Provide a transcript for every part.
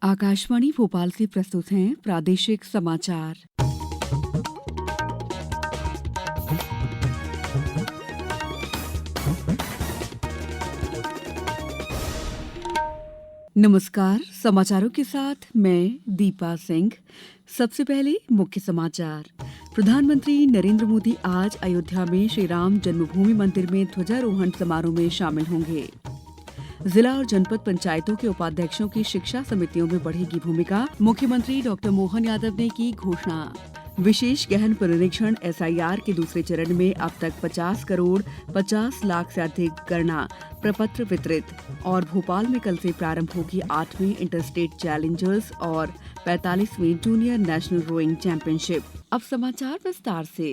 आकाशवाणी भोपाल से प्रस्तुत हैं प्रादेशिक समाचार। नमस्कार, समाचारों के साथ मैं दीपा सिंह। सबसे पहले मुख्य समाचार। प्रधानमंत्री नरेंद्र मोदी आज अयोध्या में श्री राम जन्मभूमि मंदिर में ध्वजारोहण समारोह में शामिल होंगे। जिला और जनपद पंचायतों के उपाध्यक्षों की शिक्षा समितियों में बढ़ेगी भूमिका, मुख्यमंत्री डॉक्टर मोहन यादव ने की घोषणा। विशेष गहन पुनरीक्षण एसआईआर के दूसरे चरण में अब तक 50 करोड़ 50 लाख से अधिक गणना प्रपत्र वितरित। और भोपाल में कल से प्रारंभ होगी 8वीं इंटरस्टेट चैलेंजर्स और 45वीं जूनियर नेशनल रोइंग चैंपियनशिप। अब समाचार विस्तार से।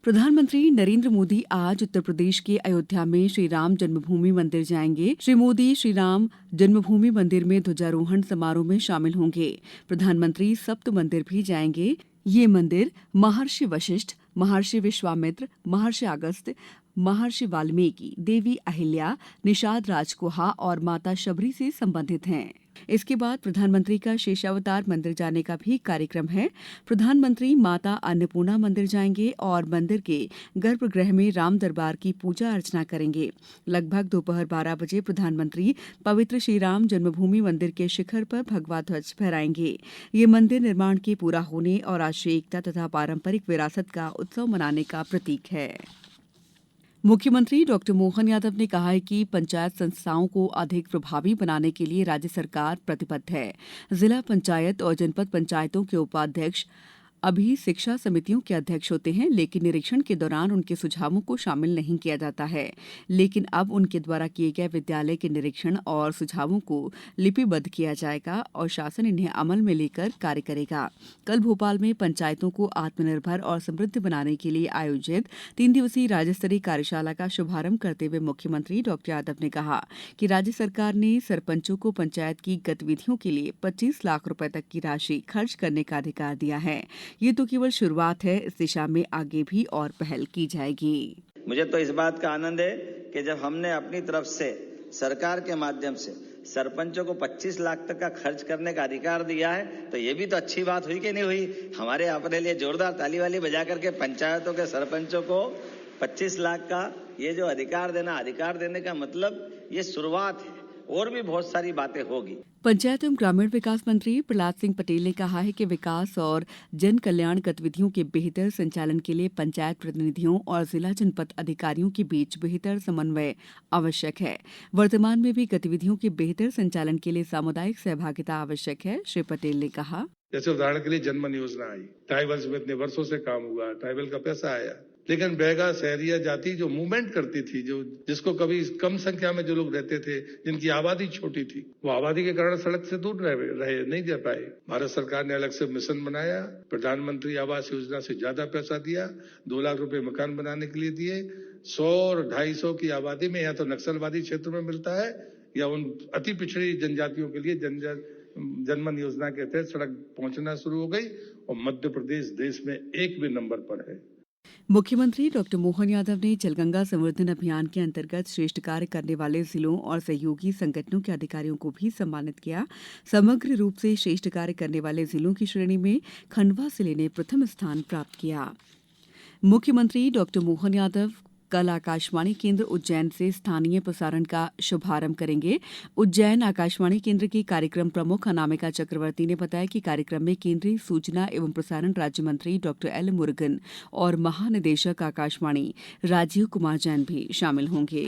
प्रधानमंत्री नरेंद्र मोदी आज उत्तर प्रदेश के अयोध्या में श्री राम जन्मभूमि मंदिर जाएंगे। श्री मोदी श्री राम जन्मभूमि मंदिर में ध्वजारोहण समारोह में शामिल होंगे। प्रधानमंत्री सप्त मंदिर भी जाएंगे। ये मंदिर महर्षि वशिष्ठ, महर्षि विश्वामित्र, महर्षि अगस्त्य, महर्षि वाल्मीकि, देवी अहिल्या, निषाद राजगुहा और माता शबरी से संबंधित हैं। इसके बाद प्रधानमंत्री का शेषावतार मंदिर जाने का भी कार्यक्रम है। प्रधानमंत्री माता अन्नपूर्णा मंदिर जाएंगे और मंदिर के गर्भगृह में राम दरबार की पूजा अर्चना करेंगे। लगभग दोपहर 12 बजे प्रधानमंत्री पवित्र श्री राम जन्मभूमि मंदिर के शिखर पर भगवा ध्वज फहराएंगे। ये मंदिर निर्माण के पूरा होने और राष्ट्रीय एकता तथा पारंपरिक विरासत का उत्सव मनाने का प्रतीक है। मुख्यमंत्री डॉक्टर मोहन यादव ने कहा है कि पंचायत संस्थाओं को अधिक प्रभावी बनाने के लिए राज्य सरकार प्रतिबद्ध है। जिला पंचायत और जनपद पंचायतों के उपाध्यक्ष अभी शिक्षा समितियों के अध्यक्ष होते हैं, लेकिन निरीक्षण के दौरान उनके सुझावों को शामिल नहीं किया जाता है। लेकिन अब उनके द्वारा किए गए विद्यालय के निरीक्षण और सुझावों को लिपिबद्ध किया जाएगा और शासन इन्हें अमल में लेकर कार्य करेगा। कल भोपाल में पंचायतों को आत्मनिर्भर और समृद्ध बनाने के लिए आयोजित 3 दिवसीय राज्य स्तरीय कार्यशाला का शुभारंभ करते हुए मुख्यमंत्री डॉक्टर यादव ने कहा कि राज्य सरकार ने सरपंचों को पंचायत की गतिविधियों के लिए 25 लाख रुपए तक की राशि खर्च करने का अधिकार दिया है। ये तो केवल शुरुआत है, इस दिशा में आगे भी और पहल की जाएगी। मुझे तो इस बात का आनंद है कि जब हमने अपनी तरफ से सरकार के माध्यम से सरपंचों को 25 लाख तक का खर्च करने का अधिकार दिया है, तो ये भी तो अच्छी बात हुई कि नहीं हुई। हमारे अपने लिए जोरदार ताली वाली बजा करके पंचायतों के सरपंचों को 25 लाख का ये जो अधिकार देने का मतलब ये शुरुआत है, और भी बहुत सारी बातें होगी। पंचायत एवं ग्रामीण विकास मंत्री प्रहलाद सिंह पटेल ने कहा है कि विकास और जन कल्याण गतिविधियों के बेहतर संचालन के लिए पंचायत प्रतिनिधियों और जिला जनपद अधिकारियों के बीच बेहतर समन्वय आवश्यक है। वर्तमान में भी गतिविधियों के बेहतर संचालन के लिए सामुदायिक सहभागिता आवश्यक है। श्री पटेल ने कहा, जैसे उदाहरण के लिए जनमन योजना आई, ट्राइबल्स में इतने वर्षों से काम हुआ, ट्राइबल का पैसा आया, लेकिन बैगा शहरिया जाति जो मूवमेंट करती थी, जो जिसको कभी कम संख्या में जो लोग रहते थे, जिनकी आबादी छोटी थी, वो आबादी के कारण सड़क से दूर रहे नहीं जा पाए। भारत सरकार ने अलग से मिशन बनाया, प्रधानमंत्री आवास योजना से ज्यादा पैसा दिया, 2 लाख रुपए मकान बनाने के लिए दिए। 100 और 250 की आबादी में या तो नक्सलवादी क्षेत्र में मिलता है या उन अति पिछड़ी जनजातियों के लिए जनमन योजना के तहत सड़क पहुंचना शुरू हो गई और मध्य प्रदेश देश में 1वें नंबर पर है। मुख्यमंत्री डॉक्टर मोहन यादव ने जलगंगा संवर्धन अभियान के अंतर्गत श्रेष्ठ कार्य करने वाले जिलों और सहयोगी संगठनों के अधिकारियों को भी सम्मानित किया। समग्र रूप से श्रेष्ठ कार्य करने वाले जिलों की श्रेणी में खंडवा जिले ने प्रथम स्थान प्राप्त किया। मुख्यमंत्री डॉक्टर मोहन यादव कल आकाशवाणी केंद्र उज्जैन से स्थानीय प्रसारण का शुभारंभ करेंगे। उज्जैन आकाशवाणी केंद्र की कार्यक्रम प्रमुख अनामिका चक्रवर्ती ने बताया कि कार्यक्रम में केंद्रीय सूचना एवं प्रसारण राज्य मंत्री डॉक्टर एल मुरुगन और महानिदेशक आकाशवाणी राजीव कुमार जैन भी शामिल होंगे।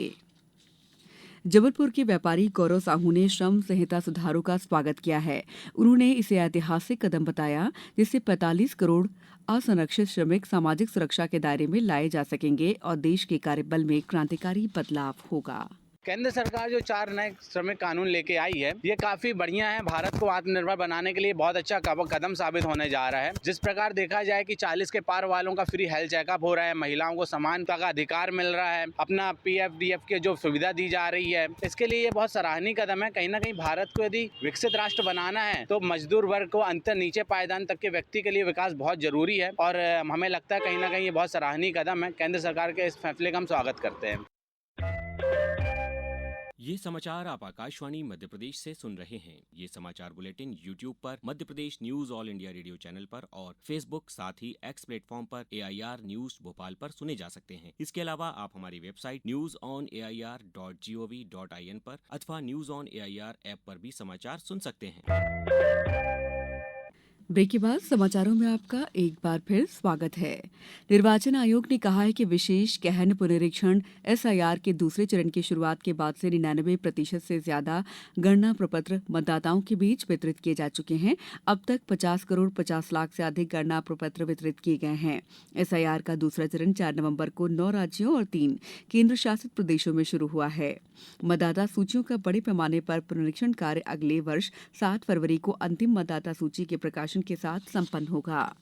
जबलपुर के व्यापारी गौरव साहू ने श्रम संहिता सुधारों का स्वागत किया है। उन्होंने इसे ऐतिहासिक कदम बताया, जिससे 45 करोड़ असंरक्षित श्रमिक सामाजिक सुरक्षा के दायरे में लाए जा सकेंगे और देश के कार्यबल में क्रांतिकारी बदलाव होगा। केंद्र सरकार जो 4 नए श्रमिक कानून लेके आई है, ये काफी बढ़िया है। भारत को आत्मनिर्भर बनाने के लिए बहुत अच्छा कदम साबित होने जा रहा है। जिस प्रकार देखा जाए कि 40 के पार वालों का फ्री हेल्थ चेकअप हो रहा है, महिलाओं को समानता का अधिकार मिल रहा है, अपना PF-DF के जो सुविधा दी जा रही है, इसके लिए ये बहुत सराहनीय कदम है। कहीं ना कहीं भारत को यदि विकसित राष्ट्र बनाना है तो मजदूर वर्ग को अंतर नीचे पायदान तक के व्यक्ति के लिए विकास बहुत जरूरी है और हमें लगता है कहीं ना कहीं ये बहुत सराहनीय कदम है। केंद्र सरकार के इस फैसले का हम स्वागत करते हैं। ये समाचार आप आकाशवाणी मध्य प्रदेश से सुन रहे हैं। ये समाचार बुलेटिन YouTube पर Madhya Pradesh news All India Radio channel पर और Facebook साथ ही X प्लेटफॉर्म पर AIR न्यूज भोपाल पर सुने जा सकते हैं। इसके अलावा आप हमारी वेबसाइट newsonair.gov.in पर अथवा न्यूज ऑन AIR ऐप पर भी समाचार सुन सकते हैं। ब्रेक के बाद समाचारों में आपका एक बार फिर स्वागत है। निर्वाचन आयोग ने कहा है कि विशेष गहन पुनरीक्षण SIR के दूसरे चरण की शुरुआत के बाद से 99% से ज्यादा गणना प्रपत्र मतदाताओं के बीच वितरित किए जा चुके हैं। अब तक 50 करोड़ 50 लाख से अधिक गणना प्रपत्र वितरित किए गए हैं। SIR का दूसरा चरण 4 नवंबर को 9 राज्यों और 3 केंद्र शासित प्रदेशों में शुरू हुआ है। मतदाता सूचियों का बड़े पैमाने पर पुनरीक्षण कार्य अगले वर्ष 7 फरवरी को अंतिम मतदाता सूची के प्रकाशन के साथ संपन्न होगा।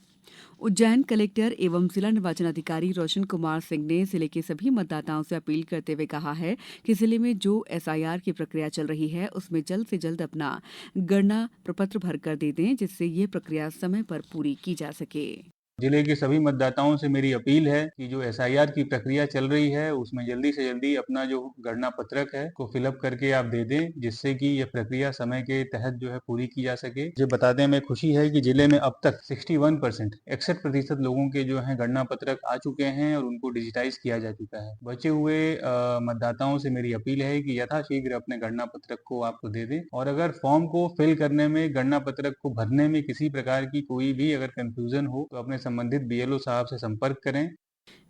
उज्जैन कलेक्टर एवं जिला निर्वाचन अधिकारी रोशन कुमार सिंह ने जिले के सभी मतदाताओं से अपील करते हुए कहा है कि जिले में जो SIR की प्रक्रिया चल रही है उसमें जल्द से जल्द अपना गणना प्रपत्र भरकर दे दें, जिससे ये प्रक्रिया समय पर पूरी की जा सके। जिले के सभी मतदाताओं से मेरी अपील है कि जो SIR की प्रक्रिया चल रही है उसमें जल्दी से जल्दी अपना जो गणना पत्रक है को फिलअप करके आप दे दें, जिससे कि यह प्रक्रिया समय के तहत जो है पूरी की जा सके। मुझे बताते में खुशी है कि जिले में अब तक 61% लोगों के जो है गणना पत्रक आ चुके हैं और उनको डिजिटाइज किया जा चुका है। बचे हुए मतदाताओं से मेरी अपील है कि यथाशीघ्र अपने गणना पत्रक को आपको दे दें, और अगर फॉर्म को फिल करने में, गणना पत्रक को भरने में किसी प्रकार की कोई भी अगर कंफ्यूजन हो तो अपने संबंधित BLO साहब से संपर्क करें।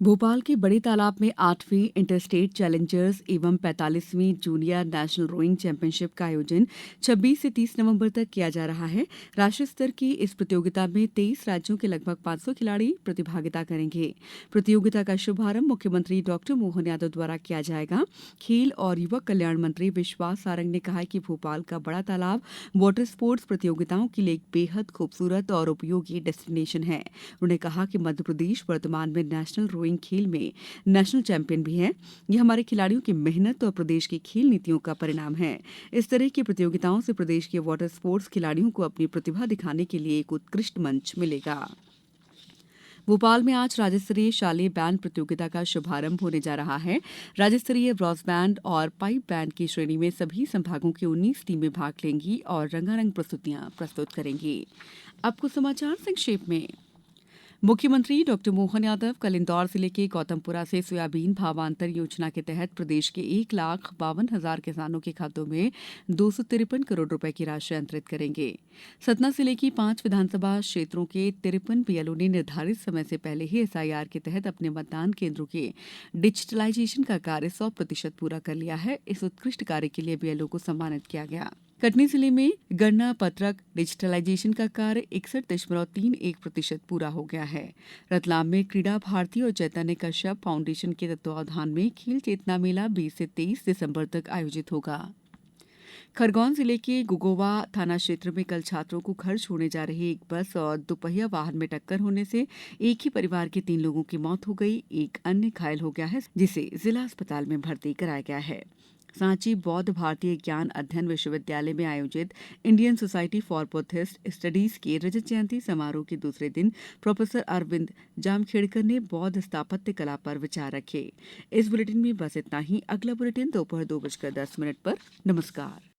भोपाल के बड़े तालाब में 8वीं इंटरस्टेट चैलेंजर्स एवं 45वीं जूनियर नेशनल रोइंग चैंपियनशिप का आयोजन 26 से 30 नवंबर तक किया जा रहा है। राष्ट्रीय स्तर की इस प्रतियोगिता में 23 राज्यों के लगभग 500 खिलाड़ी प्रतिभागिता करेंगे। प्रतियोगिता का शुभारंभ मुख्यमंत्री डॉक्टर मोहन यादव द्वारा किया जाएगा। खेल और युवक कल्याण मंत्री विश्वास सारंग ने कहा कि भोपाल का बड़ा तालाब वाटर स्पोर्ट्स प्रतियोगिताओं के लिए एक बेहद खूबसूरत और उपयोगी डेस्टिनेशन है। उन्होंने कहा कि मध्य प्रदेश वर्तमान में नेशनल रोइंग खेल में नेशनल चैंपियन भी है। यह हमारे खिलाड़ियों की मेहनत और प्रदेश की खेल नीतियों का परिणाम है। इस तरह की प्रतियोगिताओं से प्रदेश के वाटर स्पोर्ट्स खिलाड़ियों को अपनी प्रतिभा दिखाने के लिए एक उत्कृष्ट मंच मिलेगा। भोपाल में आज राज्य स्तरीय शालेय बैंड प्रतियोगिता का शुभारंभ होने जा रहा है। राज्य स्तरीय ब्रॉस बैंड और पाइप बैंड की श्रेणी में सभी संभागों की 19 टीमें भाग लेंगी और रंगारंग प्रस्तुतियां प्रस्तुत करेंगी। अब कुछ समाचार संक्षेप में। मुख्यमंत्री डॉक्टर मोहन यादव कल इंदौर जिले के गौतमपुरा से सोयाबीन भावांतर योजना के तहत प्रदेश के 1,52,000 किसानों के खातों में 253 करोड़ रुपए की राशि अंतरित करेंगे। सतना जिले की 5 विधानसभा क्षेत्रों के 53 BLO ने निर्धारित समय से पहले ही SIR के तहत अपने मतदान केंद्रों के डिजिटलाइजेशन का कार्य 100% पूरा कर लिया है। इस उत्कृष्ट कार्य के लिए BLO को सम्मानित किया गया। कटनी जिले में गणना पत्रक डिजिटलाइजेशन का कार्य 61.31% पूरा हो गया है। रतलाम में क्रीड़ा भारती और चैतन्य कश्यप फाउंडेशन के तत्वावधान में खेल चेतना मेला 20 से 23 दिसंबर तक आयोजित होगा। खरगोन जिले के गुगोवा थाना क्षेत्र में कल छात्रों को घर छोड़ने जा रही एक बस और दोपहिया वाहन में टक्कर होने से एक ही परिवार के 3 लोगों की मौत हो गई। एक अन्य घायल हो गया है, जिसे जिला अस्पताल में भर्ती कराया गया है। सांची बौद्ध भारतीय ज्ञान अध्ययन विश्वविद्यालय में आयोजित Indian society for Buddhist studies के रजत जयंती समारोह के दूसरे दिन प्रोफेसर अरविंद जामखेड़कर ने बौद्ध स्थापत्य कला पर विचार रखे। इस बुलेटिन में बस इतना ही। अगला बुलेटिन दोपहर 2:10 पर। नमस्कार।